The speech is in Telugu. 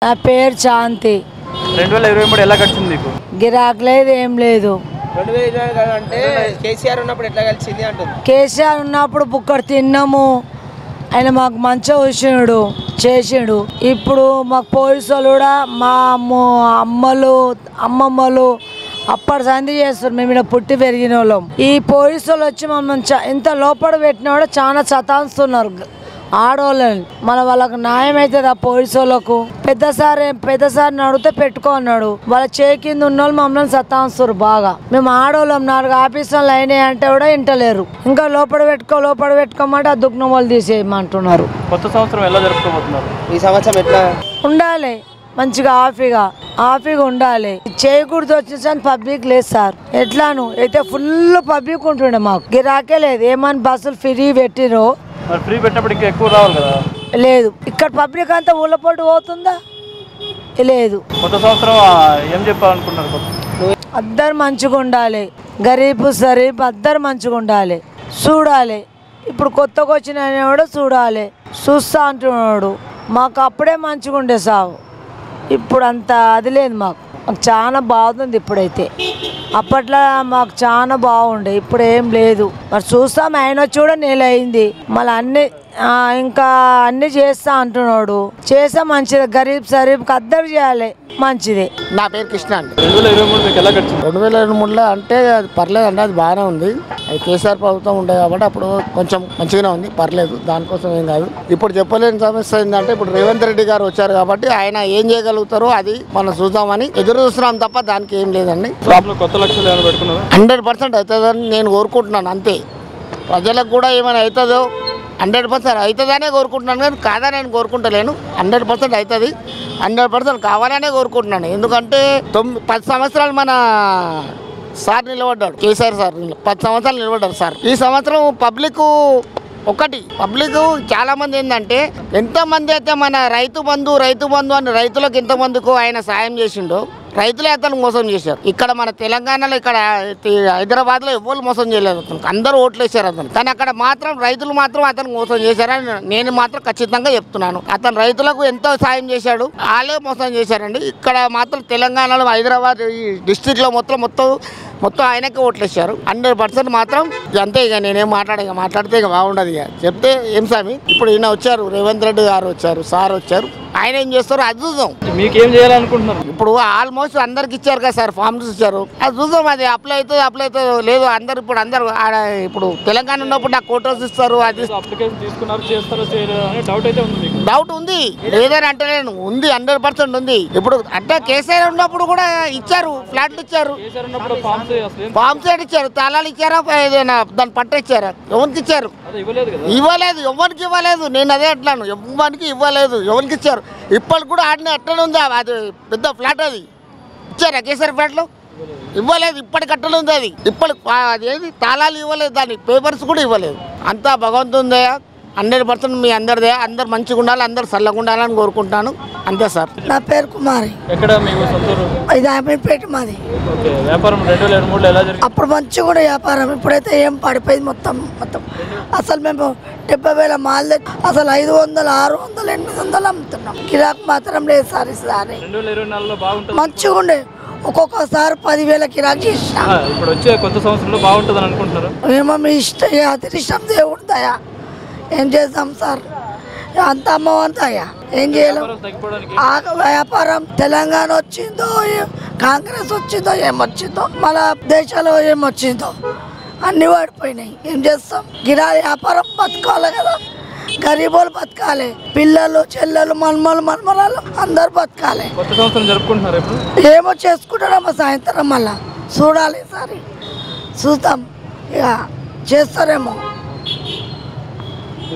నా పేరు శాంతి. 2023 ఎలా గడిచింది మీకు? గిరాక్ లేదు, ఏం లేదు. 2024 అంటే కేసీఆర్ ఉన్నప్పుడు ఎట్లా కలిసింది అంటుంది. కేసీఆర్ ఉన్నప్పుడు బుక్కడు తిన్నాము, ఆయన మాకు మంచిగా వచ్చినాడు చేసిండు. ఇప్పుడు మాకు పోలీసులు కూడా మా అమ్మమ్మలు అప్పటి సంధి చేస్తారు. మేము ఇక్కడ పుట్టి పెరిగిన వాళ్ళం. ఈ పోలీసులు వచ్చి మమ్మల్ని ఇంత లోపల పెట్టినా కూడా చాలా సతాయిస్తున్నారు ఆడవాళ్ళని. మన వాళ్ళకు న్యాయం అవుతుంది ఆ పోలీసు వాళ్ళకు. పెద్దసారిని అడిగితే పెట్టుకో అన్నాడు. వాళ్ళ చేకింద ఉన్న వాళ్ళు మమ్మల్ని సతాయిస్తారు బాగా. మేము ఆడవాళ్ళం 4 ఆఫీసులు అయినాయి అంటే కూడా ఇంటలేరు. ఇంకా లోపల పెట్టుకోమంటే ఆ దుఃఖం వాళ్ళు తీసేయమంటున్నారు. కొత్త సంవత్సరం ఎలా జరుపుకోబోతున్నారు? ఈ సంవత్సరం ఎట్లా ఉండాలి మంచిగా ఆఫీగా ఉండాలి. చేయకూడదు వచ్చేసరి పబ్లిక్ లేదు సార్. ఎట్లాను అయితే ఫుల్ పబ్లిక్ ఉంటుండే, మాకు గిరాకే లేదు. ఏమని బస్సులు ఫ్రీ పెట్టిరో ఫ్రీ పెట్టినప్పుడు ఇంకా ఎక్కువ రావాలి కదా. లేదు, ఇక్కడ పబ్లిక్ అంతా ఊళ్ళపాటు పోతుందా? లేదు. కొత్త సంవత్సరం ఏం చెప్పాలనుకున్నారు? అందరు మంచిగా ఉండాలి, గరీబ్ సరీబ్ అందరు మంచిగా ఉండాలి. చూడాలి, ఇప్పుడు కొత్తగా వచ్చిన కూడా చూడాలి. చూస్తా అంటున్నాడు. మాకు అప్పుడే మంచిగా ఉండే సాగు. ఇప్పుడు అంత అది లేదు. మాకు చాలా బాగుంది ఇప్పుడైతే. అప్పట్లో మాకు చాలా బాగుండే, ఇప్పుడు ఏం లేదు. మరి చూస్తాం, ఆయన వచ్చి కూడా నెల అయింది. మళ్ళీ ఇంకా అన్ని చేస్తా అంటున్నాడు. చేస్తే మంచిది. గరీబ్ సరీబ్కి అద్దరు చేయాలి, మంచిదే. నా పేరు కృష్ణ అండి. 2023 ఎలా గడిచింది? 2023లో అంటే అది పర్లేదు అండి, అది బాగానే ఉంది. అది కేసీఆర్ ప్రభుత్వం ఉండే కాబట్టి అప్పుడు కొంచెం మంచిగానే ఉంది, పర్లేదు, దానికోసం ఏం కాదు. ఇప్పుడు చెప్పలేని సమస్య ఏంటంటే ఇప్పుడు రేవంత్ రెడ్డి గారు వచ్చారు కాబట్టి ఆయన ఏం చేయగలుగుతారో అది మనం చూద్దామని ఎదురు చూస్తున్నాం తప్ప దానికి ఏం లేదండి. కొత్త లక్ష్యాలు ఏమైనా పెట్టుకున్నారా? 100% అవుతుందని నేను కోరుకుంటున్నాను అంతే. ప్రజలకు కూడా ఏమైనా అవుతుందో 100% అవుతుందనే కోరుకుంటున్నాను, కానీ కాదా నేను కోరుకుంటలేను. 100% అవుతుంది, 100% కావాలనే కోరుకుంటున్నాను. ఎందుకంటే 10 సంవత్సరాలు మన సార్ నిలబడ్డాడు, కేసీఆర్ సార్ 10 సంవత్సరాలు నిలబడ్డారు సార్. ఈ సంవత్సరం పబ్లిక్ చాలా మంది ఏంటంటే, ఎంతమంది అయితే మన రైతు బంధు అని రైతులకు ఎంతమందికి ఆయన సాయం చేసిండో, రైతులే అతను మోసం చేశారు. ఇక్కడ మన తెలంగాణలో, ఇక్కడ హైదరాబాద్లో ఎవరు మోసం చేయలేదు. అతనికి అందరూ ఓట్లు వేసారు అతను, కానీ అక్కడ మాత్రం రైతులు మాత్రం అతను మోసం చేశారని నేను మాత్రం ఖచ్చితంగా చెప్తున్నాను. అతను రైతులకు ఎంతో సాయం చేశాడు, వాళ్ళే మోసం చేశారండి. ఇక్కడ మాత్రం తెలంగాణలో హైదరాబాద్ ఈ డిస్టిక్లో మొత్తం ఆయనకే ఓట్లు వేసారు. 100% మాత్రం అంతే. ఇక నేనేం మాట్లాడితే ఇక బాగుండదు. ఇక చెప్తే ఏం స్వామి. ఇప్పుడు ఈయన వచ్చారు, రేవంత్ రెడ్డి గారు వచ్చారు, సార్ వచ్చారు, ఆయన ఏం చేస్తారు అది చూద్దాం. మీకేం చేయాలనుకుంటున్నారు? ఇప్పుడు ఆల్మోస్ట్ అందరికి ఇచ్చారు కదా సార్, ఫార్మ్స్ ఇచ్చారు, అది చూద్దాం. అది అప్లై అవుతుందో లేదు. ఇప్పుడు తెలంగాణ ఉన్నప్పుడు నాకు కోటర్స్ ఇస్తారు, అది డౌట్ ఉంది. లేదని అంటే నేను ఉంది, 100% ఉంది. ఇప్పుడు అంటే కేసీఆర్ ఉన్నప్పుడు కూడా ఇచ్చారు, ఫ్లాట్లు ఇచ్చారు, ఫార్మ్స్ ఇచ్చారు, తాళాలు ఇచ్చారా, ఏదైనా దాని పట్ట ఇచ్చారా? ఎవరికి ఇచ్చారు? ఎవరికి ఇవ్వలేదు. నేను అదే అంటున్నాను, ఎవరికి ఇవ్వలేదు, ఎవరికి ఇచ్చారు? ఇప్పటికి కూడా ఆడిన అట్టనే ఉంది. అది పెద్ద ఫ్లాట్, అది ఇచ్చారా కేసీఆర్ ఫ్లాట్లో? ఇవ్వలేదు. ఇప్పటికి అట్టనే ఉంది అది. అదేది తాళాలు ఇవ్వలేదు, దాని పేపర్స్ కూడా ఇవ్వలేదు. అంతా భగవంతుందే. 100% మీ అందరిదే. అందరు మంచిగా ఉండాలి, అందరు చల్లగా ఉండాలని కోరుకుంటాను, అంతే సార్. నా పేరు కుమారి. ఎక్కడ మీకు సొంతూరు? ఇది అమీర్పేట మాది. వ్యాపారం 2023 ఎలా జరిగింది? అప్పుడు మంచిగా కూడా వ్యాపారం, ఇప్పుడైతే ఏం పడిపోయింది మొత్తం. అసలు మేము 70,000 మాల్ అసలు 500, 600, 800 అమ్ముతున్నాం. గిరాక్ మాత్రం లేదు సార్. ఈసారి 2024లో బాగుంటుంది, మంచిగా ఉండే. ఒక్కొక్కసారి 10,000 గిరాక్ చేసిన. ఇప్పుడు వచ్చే కొత్త సంవత్సరంలో బాగుంటుంది అని అనుకుంటున్నారు? ఏమో మీ ఇష్టం, అతిరిష్టం, దేవుడు దయా. ఏం చేద్దాం సార్, అంత అమ్మవంతయ్యా, ఏం చేయలేం. వ్యాపారం తెలంగాణ వచ్చిందో, కాంగ్రెస్ వచ్చిందో, ఏమొచ్చిందో, మన దేశాల్లో ఏమొచ్చిందో అన్ని పడిపోయినాయి. ఏం చేస్తాం? వ్యాపారం బతకాలి కదా, గరీబోళ్ళు బతకాలి, పిల్లలు చెల్లెలు మనమరాలు అందరు బతకాలి. కొత్త సంవత్సరం జరుపుకుంటున్నారు? ఏమో చేసుకుంటారమ్మా సాయంత్రం, మళ్ళా చూడాలి. ఈసారి చూద్దాం, ఇక చేస్తారేమో.